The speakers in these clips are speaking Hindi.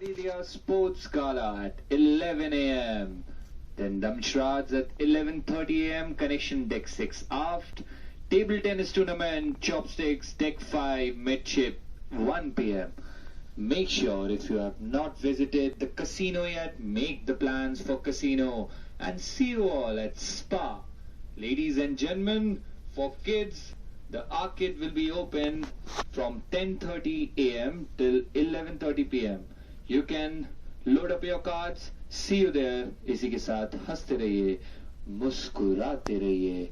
India Sports Gala at 11 a.m. Then Damshraads at 11:30 a.m. Connection Deck 6 aft. Table tennis tournament, chopsticks, Deck 5 midship 1 p.m. Make sure if you have not visited the casino yet, make the plans for casino and see you all at Spa. Ladies and gentlemen, for kids, the arcade will be open from 10:30 a.m. till 11:30 p.m. You can load up your cards. See you there. इसी के साथ हंसते रहिए, मुस्कुराते रहिए.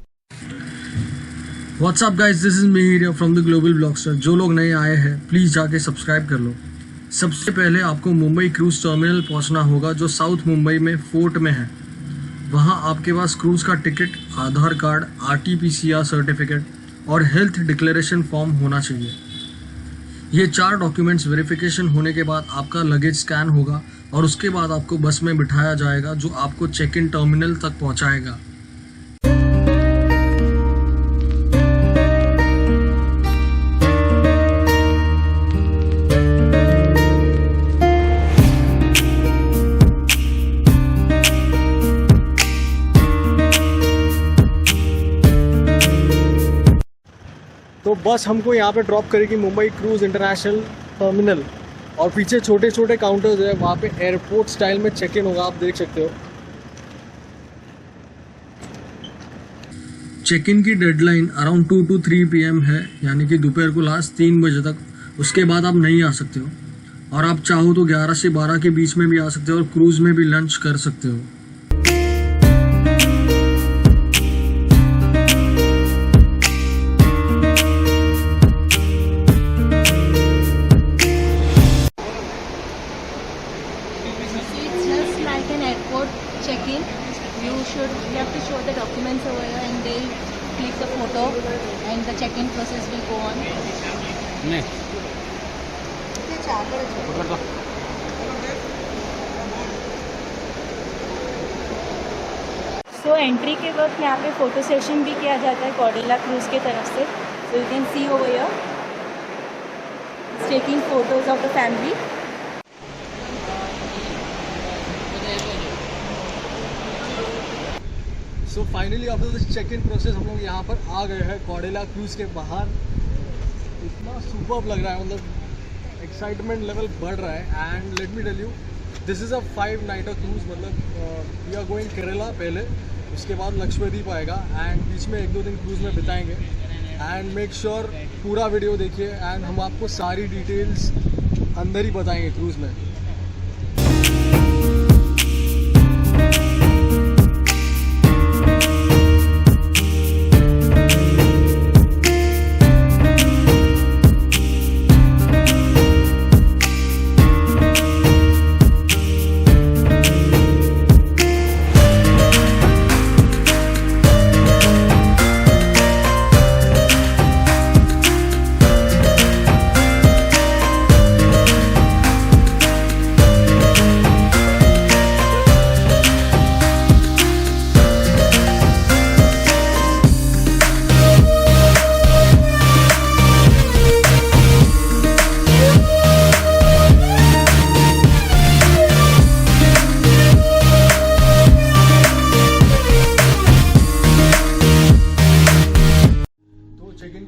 What's up guys, this is Mihir from the Global Blockster. जो लोग नए आए हैं प्लीज़ जाके सब्सक्राइब कर लो. सबसे पहले आपको मुंबई क्रूज़ टर्मिनल पहुंचना होगा जो साउथ मुंबई में फोर्ट में है. वहां आपके पास क्रूज़ का टिकट, आधार कार्ड, RT-PCR सर्टिफिकेट और हेल्थ डिक्लेरेशन फॉर्म होना चाहिए. ये 4 डॉक्यूमेंट्स वेरिफिकेशन होने के बाद आपका लगेज स्कैन होगा और उसके बाद आपको बस में बिठाया जाएगा जो आपको चेक इन टर्मिनल तक पहुंचाएगा. तो बस हमको यहाँ पे ड्रॉप करेगी मुंबई क्रूज़ इंटरनेशनल टर्मिनल और पीछे छोटे छोटे काउंटर्स है, वहाँ पे एयरपोर्ट स्टाइल में चेक इन होगा. आप देख सकते हो. चेक इन की डेडलाइन अराउंड 2 to 3 PM है, यानी कि दोपहर को लास्ट 3 बजे तक. उसके बाद आप नहीं आ सकते हो और आप चाहो तो 11 से 12 के बीच में भी आ सकते हो और क्रूज़ में भी लंच कर सकते हो. Check-in, you have to show the documents over here and they'll click the photo and the check-in process will go on. So entry के वक्त यहाँ पे फोटो सेशन भी किया जाता है कॉर्डेला क्रूज़ के तरफ से. So you can see over here, taking photos of the family. So finally after this check in process हम लोग यहाँ पर आ गए हैं कॉर्डेला क्रूज़ के बाहर. इतना सुपर्ब लग रहा है, मतलब एक्साइटमेंट लेवल बढ़ रहा है. And let me tell you, this is a 5-nighter cruise. मतलब वी आर गोइंग केरला पहले, उसके बाद लक्षद्वीप आएगा एंड बीच में 1-2 दिन क्रूज़ में बिताएंगे. एंड मेक श्योर पूरा वीडियो देखिए एंड हम आपको सारी डिटेल्स अंदर ही बताएंगे क्रूज़ में.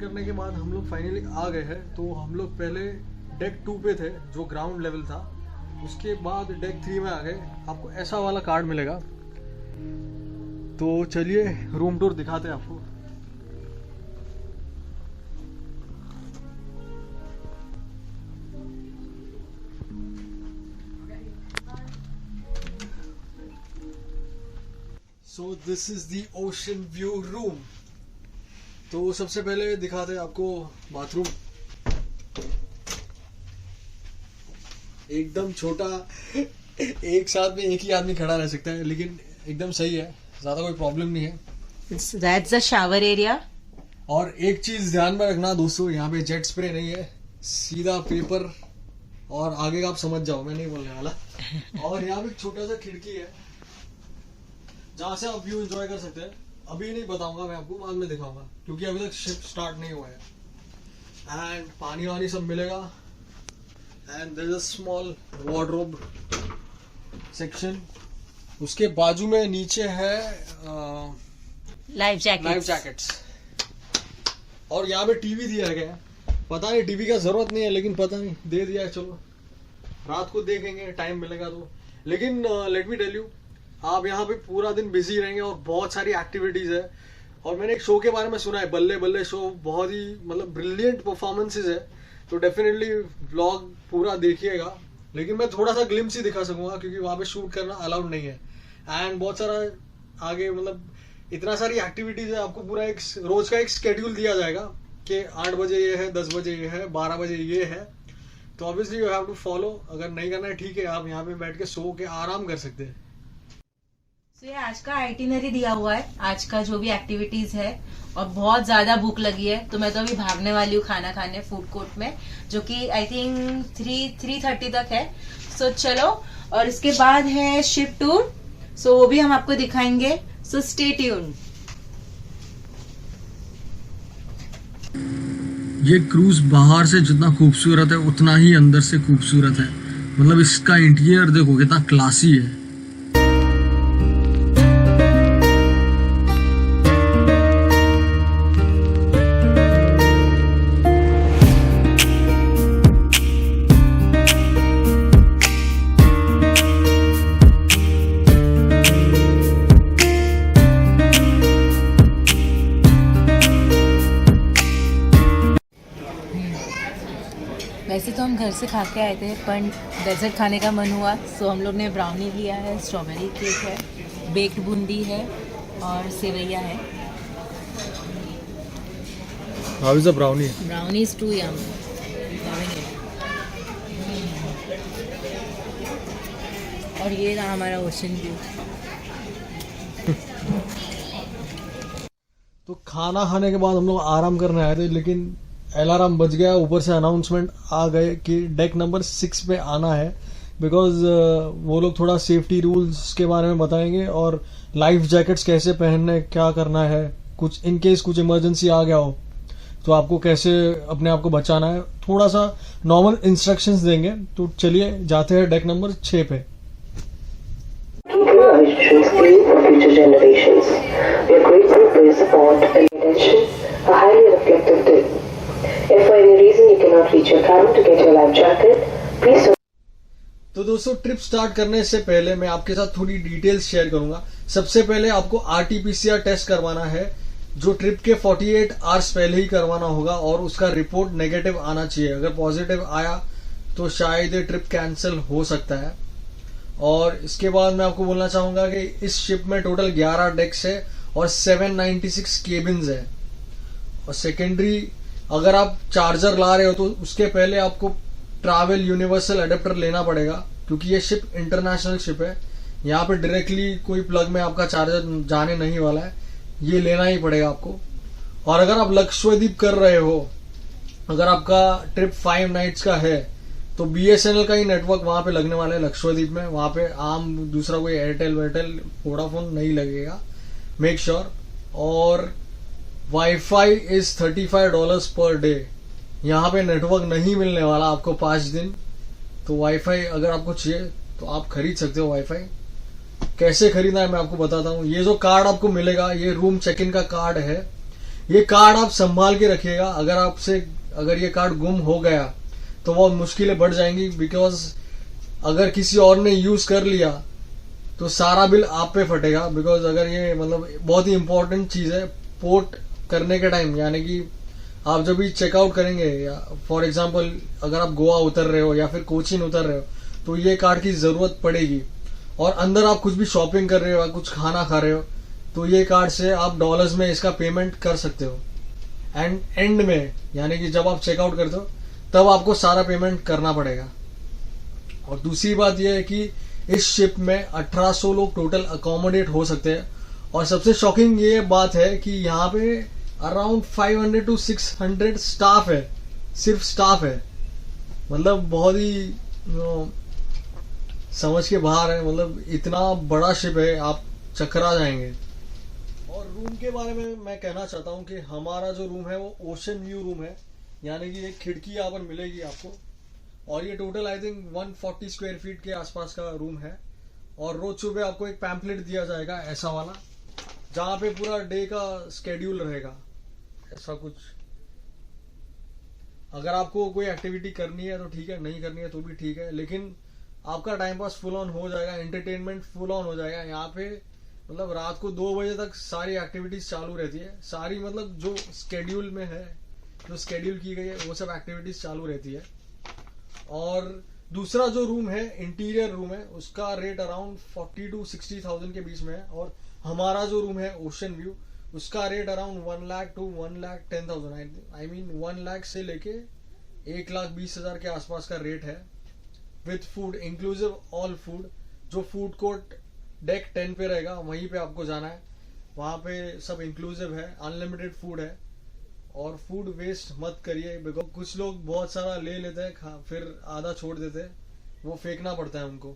करने के बाद हम लोग फाइनली आ गए हैं. तो हम लोग पहले डेक 2 पे थे जो ग्राउंड लेवल था, उसके बाद डेक 3 में आ गए. आपको ऐसा वाला कार्ड मिलेगा. तो चलिए रूम टूर दिखाते हैं आपको. So this is the ocean view room. तो सबसे पहले दिखाते हैं आपको बाथरूम. एकदम छोटा, एक साथ में एक ही आदमी खड़ा रह सकता है, लेकिन एकदम सही है, ज्यादा कोई प्रॉब्लम नहीं है. That's the shower area. और एक चीज ध्यान में रखना दोस्तों, यहाँ पे जेट स्प्रे नहीं है, सीधा पेपर. और आगे का आप समझ जाओ, मैं नहीं बोलने वाला. और यहाँ पे एक छोटा सा खिड़की है जहाँ से आप व्यू एंजॉय कर सकते हैं. अभी नहीं बताऊंगा मैं आपको, बाद में दिखाऊंगा क्योंकि अभी तक शिप स्टार्ट नहीं हुआ है. एंड पानी वानी सब मिलेगा and there is a small wardrobe section. उसके बाजू में नीचे है लाइफ जैकेट्स और यहाँ पे टीवी दिया गया है। पता नहीं टीवी का जरूरत नहीं है, लेकिन पता नहीं दे दिया है, चलो रात को देखेंगे टाइम मिलेगा तो। लेकिन लेट मी टेल यू, आप यहाँ पे पूरा दिन बिजी रहेंगे और बहुत सारी एक्टिविटीज है। और मैंने एक शो के बारे में सुना है, बल्ले बल्ले शो, बहुत ही मतलब ब्रिलियंट परफॉर्मेंसेज है, तो डेफिनेटली व्लॉग पूरा देखिएगा। लेकिन मैं थोड़ा सा ग्लिम्स ही दिखा सकूंगा क्योंकि वहाँ पे शूट करना अलाउड नहीं है। एंड बहुत सारा आगे मतलब इतना सारी एक्टिविटीज है, आपको पूरा एक रोज का एक स्केड्यूल दिया जाएगा कि 8 बजे ये है, 10 बजे ये है, 12 बजे ये है, तो obviously you have to follow. अगर नहीं करना है ठीक है, आप यहाँ पे बैठ के सो के आराम कर सकते हैं। तो ये आज का आइटिनरी दिया हुआ है, आज का जो भी एक्टिविटीज है, और बहुत ज्यादा भूख लगी है तो मैं तो अभी भागने वाली हूँ खाना खाने फूड कोर्ट में, जो कि आई थिंक 3:30 तक है। सो चलो, और इसके बाद है शिप टूर, सो वो भी हम आपको दिखाएंगे, सो स्टे ट्यून्ड। ये क्रूज बाहर से जितना खूबसूरत है उतना ही अंदर से खूबसूरत है। मतलब इसका इंटीरियर देखो कितना क्लासी है। वैसे तो हम घर से खा के आए थे, पर डेजर्ट खाने का मन हुआ, सो हम लोग ने ब्राउनी लिया है, स्ट्रॉबेरी केक है, बेक्ड बूंदी है और सेवैया है। How is the brownie? Brownie is too yum. और ये रहा हमारा ओशन व्यू। तो खाना खाने के बाद हम लोग आराम करने आए थे, लेकिन अलार्म बज गया, ऊपर से अनाउंसमेंट आ गए कि डेक नंबर 6 पे आना है। बिकॉज वो लोग थोड़ा सेफ्टी रूल्स के बारे में बताएंगे और लाइफ जैकेट्स कैसे पहनने, क्या करना है, कुछ इन केस कुछ इमरजेंसी आ गया हो तो आपको कैसे अपने आप को बचाना है, थोड़ा सा नॉर्मल इंस्ट्रक्शंस देंगे। तो चलिए जाते हैं डेक नंबर 6 पे। तो दोस्तों, ट्रिप स्टार्ट करने से पहले मैं आपके साथ थोड़ी डिटेल्स शेयर करूंगा। सबसे पहले आपको RT-PCR टेस्ट करवाना है, जो ट्रिप के 48 आवर्स पहले ही करवाना होगा और उसका रिपोर्ट नेगेटिव आना चाहिए। अगर पॉजिटिव आया तो शायद ये ट्रिप कैंसिल हो सकता है। और इसके बाद मैं आपको बोलना चाहूंगा कि इस शिप में टोटल 11 डेक्स है और 796 केबिन्स है। और सेकेंडरी, अगर आप चार्जर ला रहे हो तो उसके पहले आपको ट्रैवल यूनिवर्सल अडेप्टर लेना पड़ेगा, क्योंकि ये शिप इंटरनेशनल शिप है। यहाँ पे डायरेक्टली कोई प्लग में आपका चार्जर जाने नहीं वाला है, ये लेना ही पड़ेगा आपको। और अगर आप लक्षद्वीप कर रहे हो, अगर आपका ट्रिप 5 नाइट्स का है, तो BSNL का ही नेटवर्क वहां पे लगने वाला है लक्षद्वीप में। वहां पे आम दूसरा कोई एयरटेल वेयरटेल वोडाफोन नहीं लगेगा, मेक श्योर। और वाईफाई इज $35 पर डे। यहाँ पे नेटवर्क नहीं मिलने वाला आपको 5 दिन, तो वाईफाई अगर आपको चाहिए तो आप खरीद सकते हो वाईफाई। कैसे खरीदना है मैं आपको बताता हूँ। ये जो कार्ड आपको मिलेगा, ये रूम चेक इन का कार्ड है। ये कार्ड आप संभाल के रखिएगा। अगर ये कार्ड गुम हो गया तो बहुत मुश्किलें बढ़ जाएंगी, बिकॉज अगर किसी और ने यूज कर लिया तो सारा बिल आप पे फटेगा। बिकॉज अगर ये मतलब बहुत ही इंपॉर्टेंट चीज है पोर्ट करने के टाइम, यानी कि आप जब भी चेकआउट करेंगे, या फॉर एग्जांपल अगर आप गोवा उतर रहे हो या फिर कोचीन उतर रहे हो, तो ये कार्ड की जरूरत पड़ेगी। और अंदर आप कुछ भी शॉपिंग कर रहे हो या कुछ खाना खा रहे हो, तो ये कार्ड से आप डॉलर्स में इसका पेमेंट कर सकते हो। एंड एंड में, यानी कि जब आप चेकआउट करते हो तब आपको सारा पेमेंट करना पड़ेगा। और दूसरी बात यह है कि इस शिप में 1800 लोग टोटल अकोमोडेट हो सकते हैं। और सबसे शॉकिंग ये बात है कि यहाँ पे अराउंड 500 to 600 स्टाफ है, सिर्फ स्टाफ है। मतलब बहुत ही समझ के बाहर है, मतलब इतना बड़ा शिप है, आप चकरा जाएंगे। और रूम के बारे में मैं कहना चाहता हूँ कि हमारा जो रूम है वो ओशन व्यू रूम है, यानी कि एक खिड़की यहाँ पर मिलेगी आपको और ये total I think 140 square feet के आसपास का रूम है। और रोज सुबह आपको एक पैम्पलेट दिया जाएगा ऐसा वाला, जहाँ पे पूरा डे का स्केड्यूल रहेगा, ऐसा कुछ। अगर आपको कोई एक्टिविटी करनी है तो ठीक है, नहीं करनी है तो भी ठीक है, लेकिन आपका टाइम पास फुल ऑन हो जाएगा, एंटरटेनमेंट फुल ऑन हो जाएगा। यहाँ पे मतलब रात को 2 बजे तक सारी एक्टिविटीज चालू रहती है, सारी मतलब जो स्केड्यूल में है, जो स्केड्यूल की गई है वो सब एक्टिविटीज चालू रहती है। और दूसरा जो रूम है, इंटीरियर रूम है, उसका रेट अराउंड 40 to 60,000 के बीच में है। और हमारा जो रूम है ओशन व्यू, उसका rate around 1 lakh to 1,10,000, I mean 1 lakh से लेके 1,20,000 के आसपास का रेट है, with food inclusive all food. जो फूड कोर्ट डेक 10 पे रहेगा वहीं पे आपको जाना है, वहाँ पे सब इंक्लूसिव है, अनलिमिटेड फूड है। और फूड वेस्ट मत करिए, बिकॉज कुछ लोग बहुत सारा ले लेते हैं फिर आधा छोड़ देते हैं, वो फेंकना पड़ता है उनको।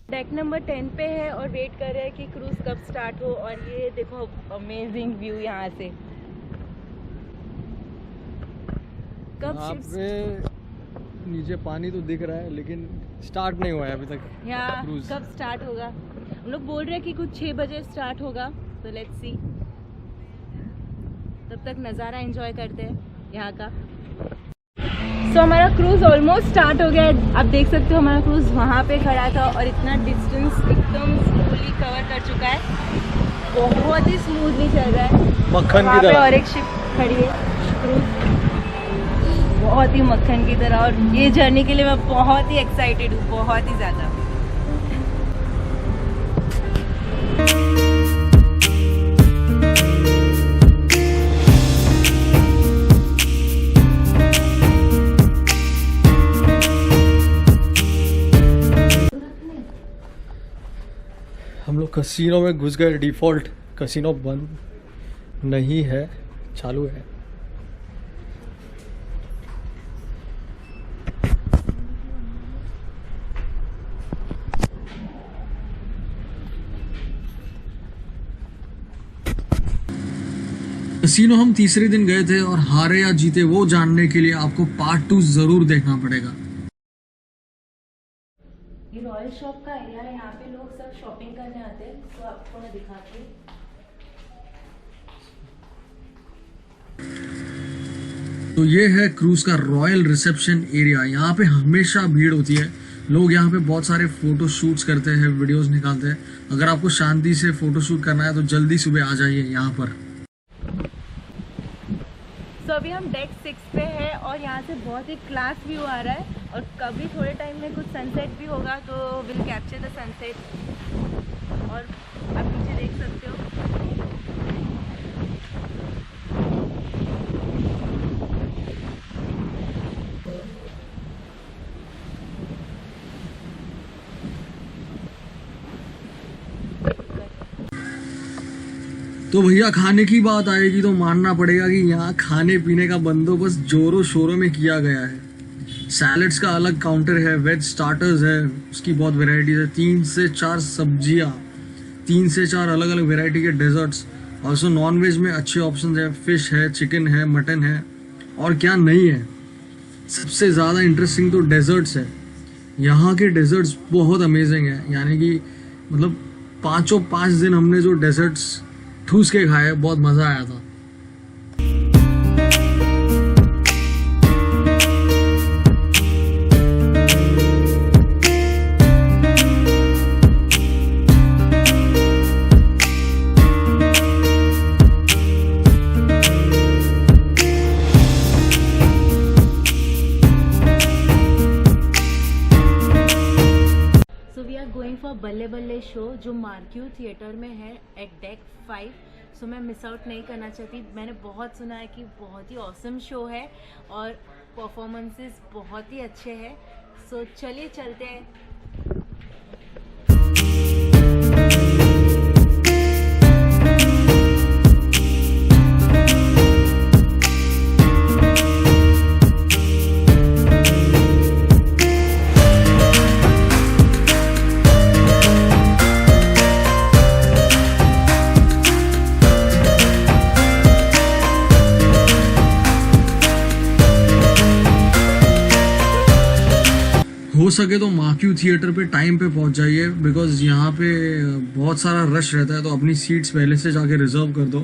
डेक नंबर 10 पे है और वेट कर रहे हैं कि क्रूज कब स्टार्ट हो। और ये देखो अमेजिंग व्यू यहाँ से, कब शिप नीचे पानी तो दिख रहा है लेकिन स्टार्ट नहीं हुआ है अभी तक। यहाँ कब स्टार्ट होगा? हम लोग बोल रहे हैं कि कुछ 6 बजे स्टार्ट होगा, तो लेट्स सी। तब तक नज़ारा एंजॉय करते हैं यहाँ का। सो हमारा क्रूज ऑलमोस्ट स्टार्ट हो गया है। आप देख सकते हो हमारा क्रूज वहाँ पे खड़ा था और इतना डिस्टेंस एकदम स्मूथली कवर कर चुका है, बहुत ही स्मूथली चल रहा है, मक्खन की तरह। और एक शिप खड़ी है क्रूज, बहुत ही मक्खन की तरह। और ये जर्नी के लिए मैं बहुत ही एक्साइटेड हूँ, बहुत ही ज़्यादा। हम लोग कसिनो में घुस गए। डिफ़ॉल्ट कसिनो बंद नहीं है, चालू है। कसिनो हम तीसरे दिन गए थे और हारे या जीते वो जानने के लिए आपको पार्ट 2 जरूर देखना पड़ेगा। ये रॉयल शॉप का एरिया है, यहाँ पे लोग सब शॉपिंग करने आते हैं, तो आपको मैं दिखाती हूँ। तो ये है क्रूज का रॉयल रिसेप्शन एरिया। यहाँ पे हमेशा भीड़ होती है, लोग यहाँ पे बहुत सारे फोटो शूट्स करते हैं, वीडियोस निकालते हैं। अगर आपको शांति से फोटो शूट करना है तो जल्दी सुबह आ जाइए यहाँ पर। तो अभी हम डेक 6 पे है और यहाँ से बहुत ही क्लास व्यू आ रहा है। और कभी थोड़े टाइम में कुछ सनसेट भी होगा, तो विल कैप्चर द सनसेट। और आप पीछे देख सकते हो, तो भैया खाने की बात आएगी तो मानना पड़ेगा कि यहाँ खाने पीने का बंदोबस्त जोरों शोरों में किया गया है। सैलड्स का अलग काउंटर है, वेज स्टार्टर्स है, उसकी बहुत वेराइटीज है, 3 से 4 सब्जियाँ, 3 से 4 अलग अलग वेराइटी के डेजर्ट्स। और सो नॉन वेज में अच्छे ऑप्शंस है, फिश है, चिकन है, मटन है, और क्या नहीं है। सबसे ज़्यादा इंटरेस्टिंग तो डेजर्ट्स है। यहाँ के डेजर्ट्स बहुत अमेजिंग है, यानी कि मतलब 5 दिन हमने जो डेजर्ट्स ठूस के खाए, बहुत मज़ा आया था। बल्ले बल्ले शो जो मार्क्यू थिएटर में है एट डेक 5। सो मैं मिस आउट नहीं करना चाहती। मैंने बहुत सुना है कि बहुत ही ऑसम शो है और परफॉर्मेंसेस बहुत ही अच्छे हैं। सो चलिए चलते हैं। सके तो माक्यू थिएटर पे टाइम पे पहुंच जाइए, बिकॉज यहाँ पे बहुत सारा रश रहता है, तो अपनी सीट्स पहले से जाके रिजर्व कर दो,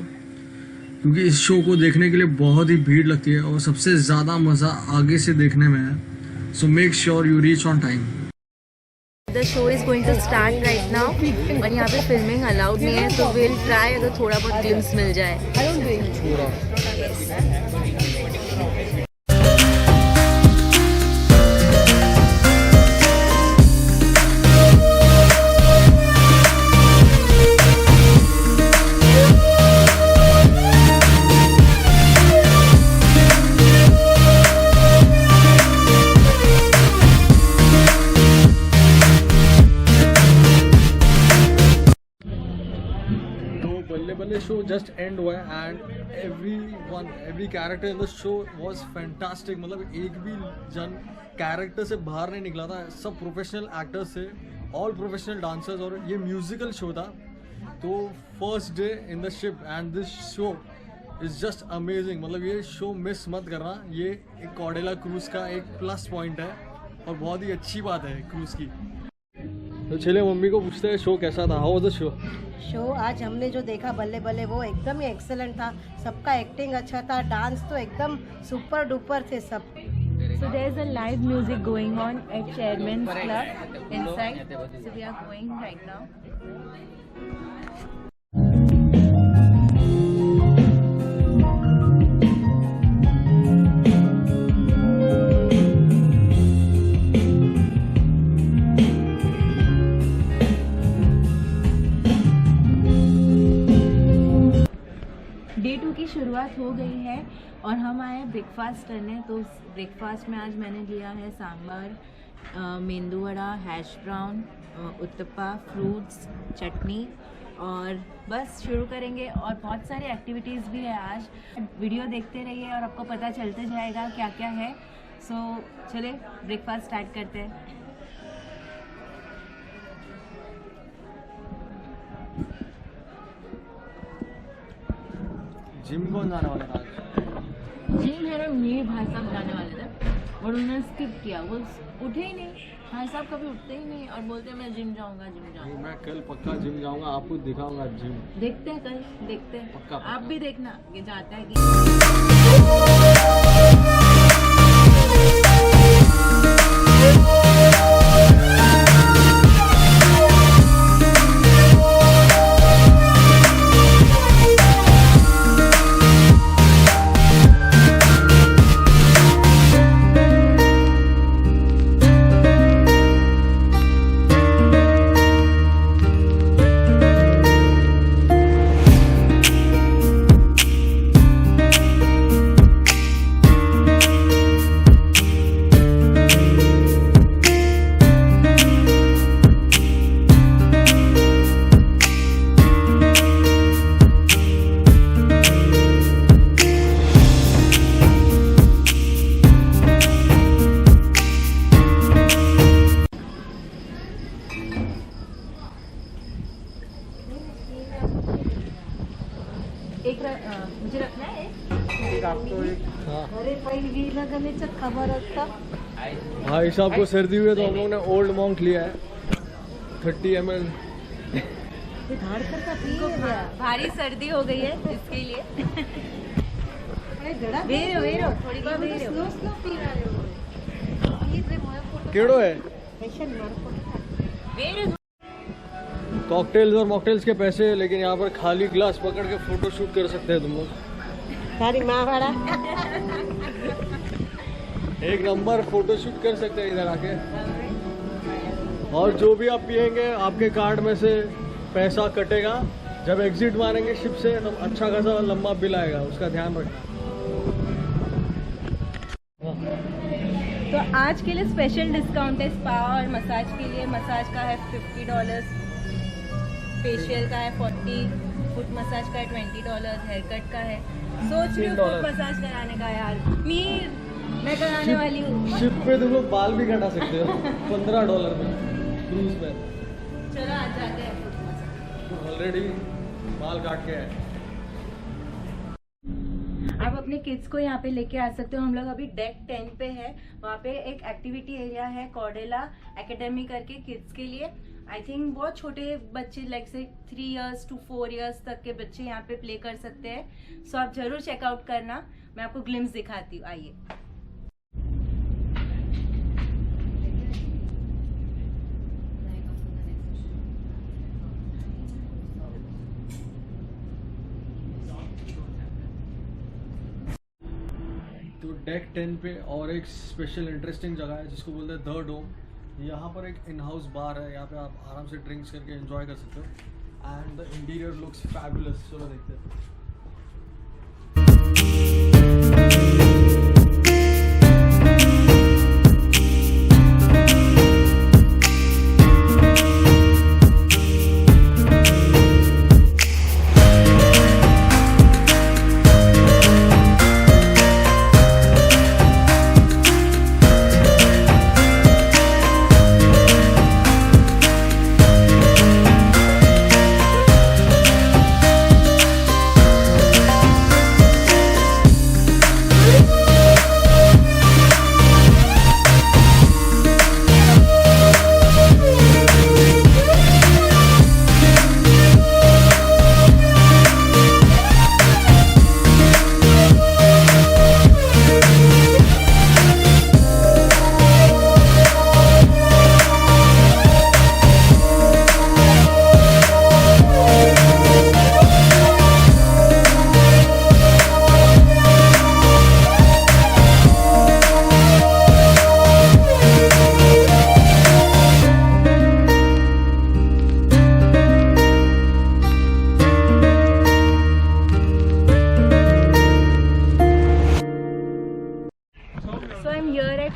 क्योंकि इस शो को देखने के लिए बहुत ही भीड़ लगती है और सबसे ज़्यादा मज़ा आगे से देखने में है. So make sure you reach on time. The show is going to start right now और यहाँ पे फिल्मिंग अलाउड नहीं है, तो we'll try अगर थोड़ा बहुत ग्लिम्स मिल जाए. बल्ले शो जस्ट एंड हुआ है and every character in the show was fantastic. मतलब एक भी जन कैरेक्टर से बाहर नहीं निकला था. सब प्रोफेशनल एक्टर्स थे, ऑल प्रोफेशनल डांसर्स, और ये म्यूजिकल शो था. तो first day in the ship and this show is just amazing. मतलब ये शो मिस मत करना. ये एक कॉर्डेला क्रूज़ का एक प्लस पॉइंट है और बहुत ही अच्छी बात है क्रूज़ की. तो चलिए मम्मी को पूछते हैं शो कैसा था. How was the show? आज हमने जो देखा बल्ले बल्ले वो एकदम ही एक्सेलेंट था. सबका एक्टिंग अच्छा था, डांस तो एकदम सुपर डुपर थे सब. So there is a live music going on at Chairman's Club inside. So we are going right now. Day 2 की शुरुआत हो गई है और हम आए ब्रेकफास्ट करने. तो ब्रेकफास्ट में आज मैंने लिया है sambar, medu vada, hash brown, uttappa, fruits, chutney, और बस शुरू करेंगे. और बहुत सारी एक्टिविटीज़ भी है आज. वीडियो देखते रहिए और आपको पता चलते जाएगा क्या क्या है. सो चलिए ब्रेकफास्ट स्टार्ट करते हैं. जिम कौन जाने वाला था आज? जी मेरे मीर भाई साहब जाने वाले थे और उन्होंने स्किप किया. वो उठे ही नहीं. भाई साहब कभी उठते ही नहीं और बोलते मैं जिम जाऊंगा. मैं कल पक्का जिम जाऊंगा, आपको दिखाऊंगा जिम. देखते हैं कल, देखते हैं. पक्का. आप भी देखना ये जाता है कि मुझे रखना है. अरे पहिली लगण्याचं खबर असतं. भाई साहब को सर्दी हुई है तो हम लोग ने ओल्ड मॉन्क लिया है 30 ml. भारी सर्दी हो गई है इसके लिए. वेरो थोड़ी केड़ो है कॉकटेल्स और मॉकटेल्स के पैसे, लेकिन यहाँ पर खाली ग्लास पकड़ के फोटो शूट कर सकते हैं तुम लोग. तारी माँ वाला एक नंबर फोटो शूट कर सकते हैं इधर आके. और जो भी आप पियेंगे आपके कार्ड में से पैसा कटेगा. जब एग्जिट मारेंगे शिप से तो अच्छा खासा लंबा बिल आएगा, उसका ध्यान रखना. तो आज के लिए स्पेशल डिस्काउंट है. स्पा और मसाज के लिए. मसाज का है $50, फेशियल का है 40, फुट मसाज का है $20, हेयर कट का है. सोच रही हूँ फुट मसाज कराने का यार. मीर मैं कराने वाली हूँ. शिप पे तुम लोग बाल भी कटा सकते हो $15 में क्रूज पे. चलो आज जाते हैं फुट मसाज. ऑलरेडी बाल काट के है. आप अपने किड्स को यहाँ पे लेके आ सकते हो। हम लोग अभी डेक 10 पे है, वहाँ पे एक एक्टिविटी एरिया है कॉर्डेला एकेडमी करके किड्स के लिए। आई थिंक बहुत छोटे बच्चे लाइक से 3 इयर्स टू 4 इयर्स तक के बच्चे यहाँ पे प्ले कर सकते हैं। सो आप जरूर चेकआउट करना। मैं आपको ग्लिम्स दिखाती हूँ, आइए। तो डेक 10 पे और एक स्पेशल इंटरेस्टिंग जगह है जिसको बोलते हैं द डोम। यहाँ पर एक इन हाउस बार है, यहाँ पे आप आराम से ड्रिंक्स करके एंजॉय कर सकते हो and the interior looks fabulous. चलो देखते हैं।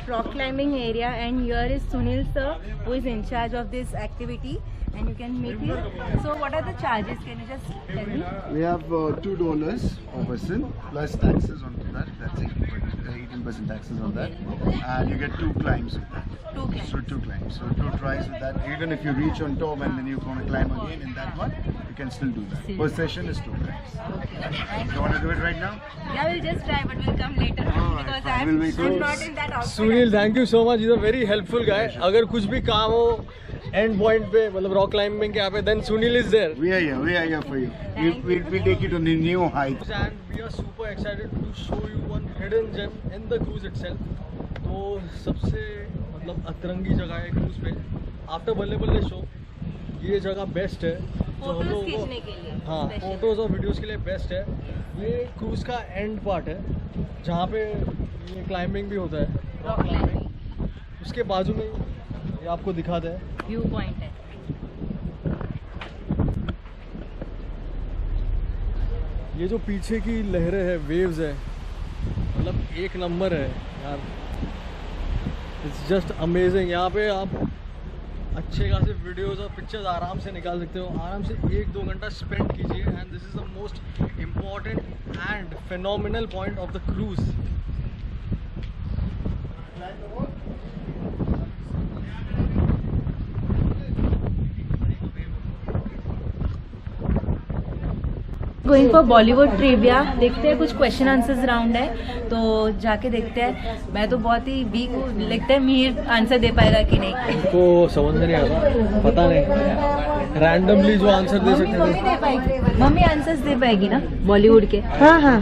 Rock climbing area, and here is Sunil sir, who is in charge of this activity, and you can meet him. So what are the charges? Can you just tell me? We have $2 per person plus taxes on that. That's 18% taxes on that, and you get 2 climbs with that. 2 climbs. So 2 climbs. So 2 tries with that. Even if you reach on top and then you want to climb again in that one, you can still do that. Per session is 2 climbs. Okay. You want to do it right now? Yeah, we'll just try, but we'll come later because fine. We'll wait. I'm not in that outfit. Sunil, thank you so much, is a very helpful guy. अगर कुछ भी काम हो एंड पॉइंट पे, मतलब रॉक क्लाइंबिंग के यहाँ पे, then Sunil is there. We are here for you. We'll take you to the new heights. And we are super excited to show you one hidden gem in the cruise itself. तो सबसे मतलब अतरंगी जगह है क्रूज पे, आफ्टर बल्ले बल्ले शो ये जगह बेस्ट है जो हम लोगों को, हाँ, फोटोज और वीडियोस के लिए बेस्ट है। ये क्रूज का एंड पार्ट है जहाँ पे ये क्लाइंबिंग भी होता है, रॉक क्लाइंबिंग। उसके बाजू में ये आपको दिखाता है व्यू पॉइंट है। ये जो पीछे की लहरें है, वेव्स है, मतलब एक नंबर है यार। It's just amazing. यहाँ पे आप अच्छे खासे वीडियोस और पिक्चर्स आराम से निकाल सकते हो। आराम से 1-2 घंटा स्पेंड कीजिए, and this is the most important and phenomenal point of the cruise. Going for Bollywood trivia. देखते हैं, कुछ क्वेश्चन आंसर्स राउंड है तो जाके देखते हैं। मैं तो बहुत ही वीक हूँ, लगता है मीर आंसर दे पाएगा कि नहीं। उनको समझ में नहीं आता, पता नहीं, रैंडमली जो आंसर दे सकते हैं। दे पाएगी मम्मी, आंसर्स दे पाएगी ना बॉलीवुड के? हाँ हाँ,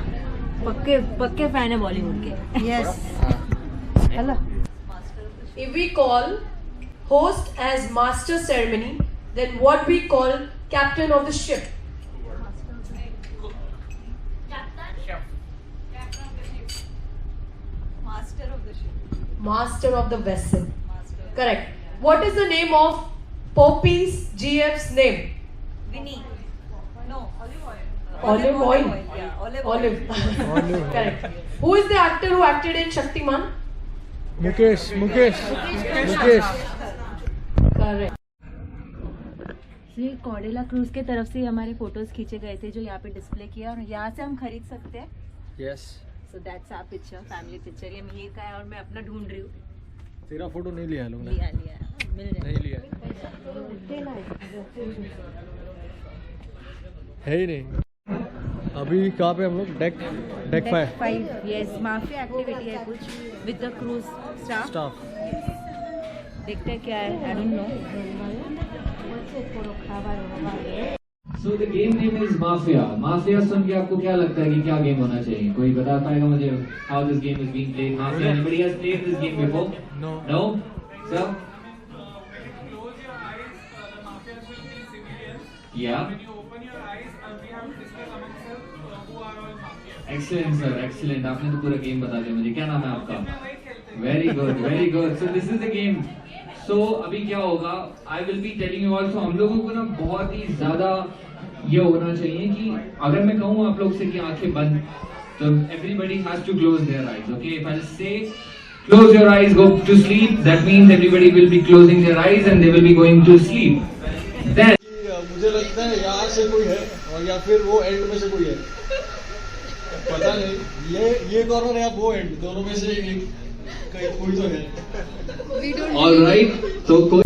पक्के फैन है बॉलीवुड के। Yes. Hello. If we call host as master ceremony, then what we call captain of the ship? Master of the vessel. Correct. What is the name of Poppy's GF's name? Vinny. No, Olive oil. Yeah, Olive. Correct. Who is the actor who acted in Shaktiman? Mukesh. Correct. ये कॉर्डेला क्रूज के तरफ से हमारे फोटोज खींचे गए थे जो यहाँ पे डिस्प्ले किया, और यहाँ से हम खरीद सकते हैं। Yes. So that's our picture, family picture. ये मीर का है और मैं अपना ढूंढ रही हूँ। तेरा फोटो नहीं लिया है लोग ने? लिया मिल जाए। नहीं लिया है ही नहीं। अभी कहाँ पे हम लोग? डेक 5 यस, माफिया एक्टिविटी है कुछ विद द क्रूज स्टाफ। देखते हैं क्या है, I don't know. So the game name is Mafia. Mafia सुन के आपको क्या लगता है कि क्या गेम होना चाहिए? कोई बता पाएगा मुझे how this game is being played? Mafia. Anybody has played this game before? No. No? Sir? Yeah. Excellent sir, excellent. आपने तो पूरा गेम बता दिया मुझे. क्या नाम है आपका? Very good, very good. So this is the game. So अभी क्या होगा? I will be telling you also. हम लोगों को ना बहुत ही ज़्यादा ये होना चाहिए कि अगर मैं कहूँ आप लोग से कि आंखें बंद, तो everybody has to close their eyes. Okay? If I say close your eyes, go to sleep, that means everybody will be closing their eyes and they will be going to sleep. Then मुझे लगता है यहाँ से कोई है और या फिर वो एंड में से कोई है, पता नहीं ये कॉर्नर है या वो एंड, दोनों में से एक कोई तो है। all right, तो कोई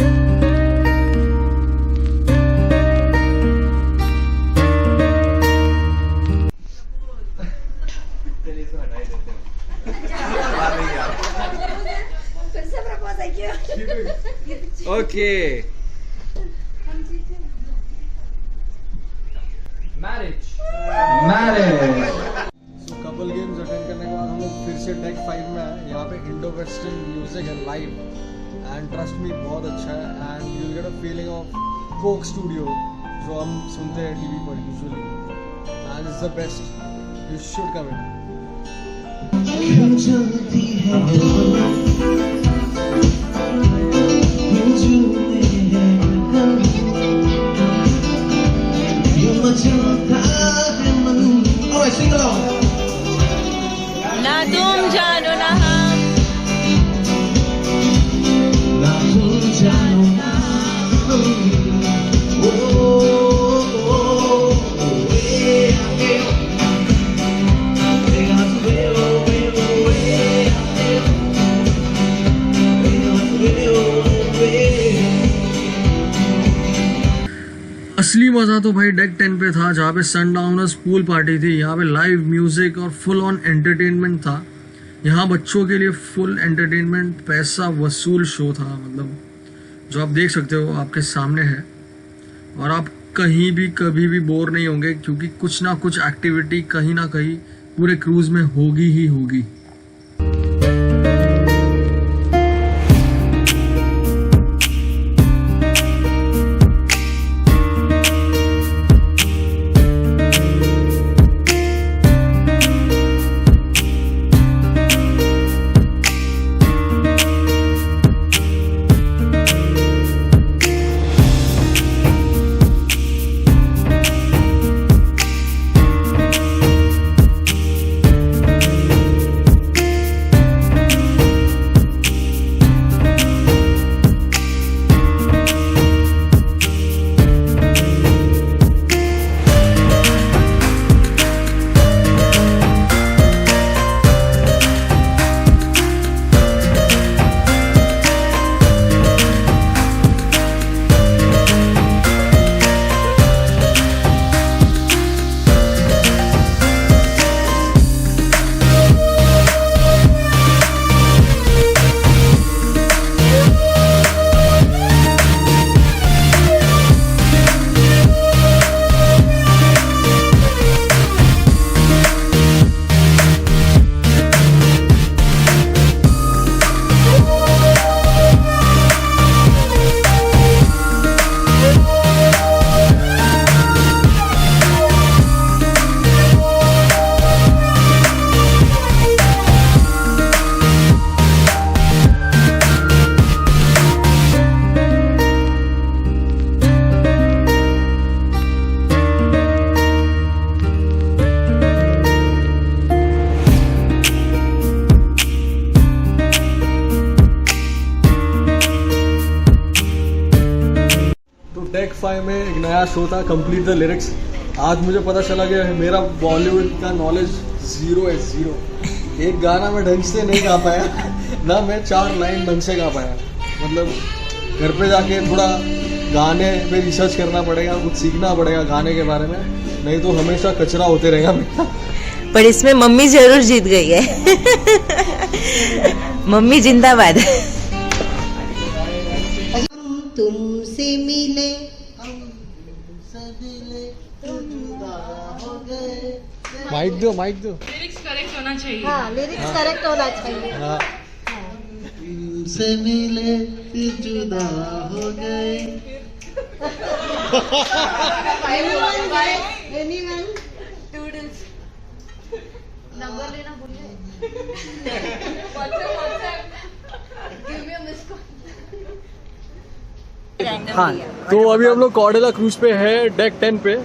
ओके। marriage. सो कपल गेम्स अटेंड करने के बाद हम लोग फिर से डेक 5 में आए। यहाँ पे इंडो वेस्टर्न म्यूजिक है लाइव, एंड ट्रस्ट मी बहुत अच्छा है, and you will get a feeling of Coke studio जो हम सुनते हैं टीवी पर usually, and it's the best, you should come in. Alright, sing along. ना तुम जानो ना हम, Na tum jano na oh oh oh yeah yeah. They got to way oh असली मज़ा तो भाई डेक 10 पे था, जहाँ पे सनडाउनर्स पूल पार्टी थी। यहाँ पे लाइव म्यूजिक और फुल ऑन एंटरटेनमेंट था। यहाँ बच्चों के लिए फुल एंटरटेनमेंट, पैसा वसूल शो था, मतलब जो आप देख सकते हो आपके सामने है, और आप कहीं भी कभी भी बोर नहीं होंगे, क्योंकि कुछ ना कुछ एक्टिविटी कहीं ना कहीं पूरे क्रूज में होगी ही होगी। डेक 5 में एक नया शो था, कंप्लीट द लिरिक्स। आज मुझे पता चला कि मेरा बॉलीवुड का नॉलेज ज़ीरो है, ज़ीरो। एक गाना मैं ढंग से नहीं गा पाया ना मैं 4 लाइन ढंग से गा पाया। मतलब घर पे जाके थोड़ा गाने पे रिसर्च करना पड़ेगा, कुछ सीखना पड़ेगा गाने के बारे में, नहीं तो हमेशा कचरा होते रहेगा। पर इसमें मम्मी जरूर जीत गई है। मम्मी जिंदाबाद। तुमसे मिले माइक दो, माइक दो। लिरिक्स करेक्ट होना चाहिए। हाँ, लिरिक्स करेक्ट होना चाहिए। हाँ। तुमसे मिले जुदा हो गए। Anyone? नंबर लेना भूलिए। हाँ, तो अभी हम लोग कॉर्डेला क्रूज पे है, डेक 10 पे,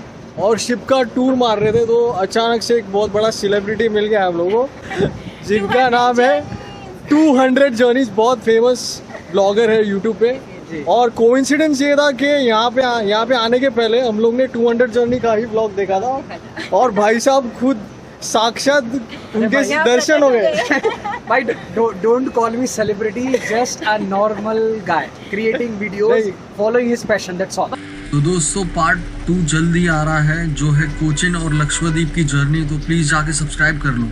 और शिप का टूर मार रहे थे, तो अचानक से एक बहुत बड़ा सेलिब्रिटी मिल गया हम लोगों को, जिनका नाम है 200 जर्नीज, बहुत फेमस ब्लॉगर है यूट्यूब पे। और कोइंसिडेंस ये था कि यहाँ पे आने के पहले हम लोग ने 200 जर्नी का ही ब्लॉग देखा था, और भाई साहब खुद साक्षात उनके दर्शन हो गए। Bhai, don't call me celebrity, just a normal guy creating videos, following his passion, that's all. तो दोस्तों पार्ट 2 जल्दी आ रहा है, जो है कोचिन और लक्षद्वीप की जर्नी, तो प्लीज जाके सब्सक्राइब कर लो।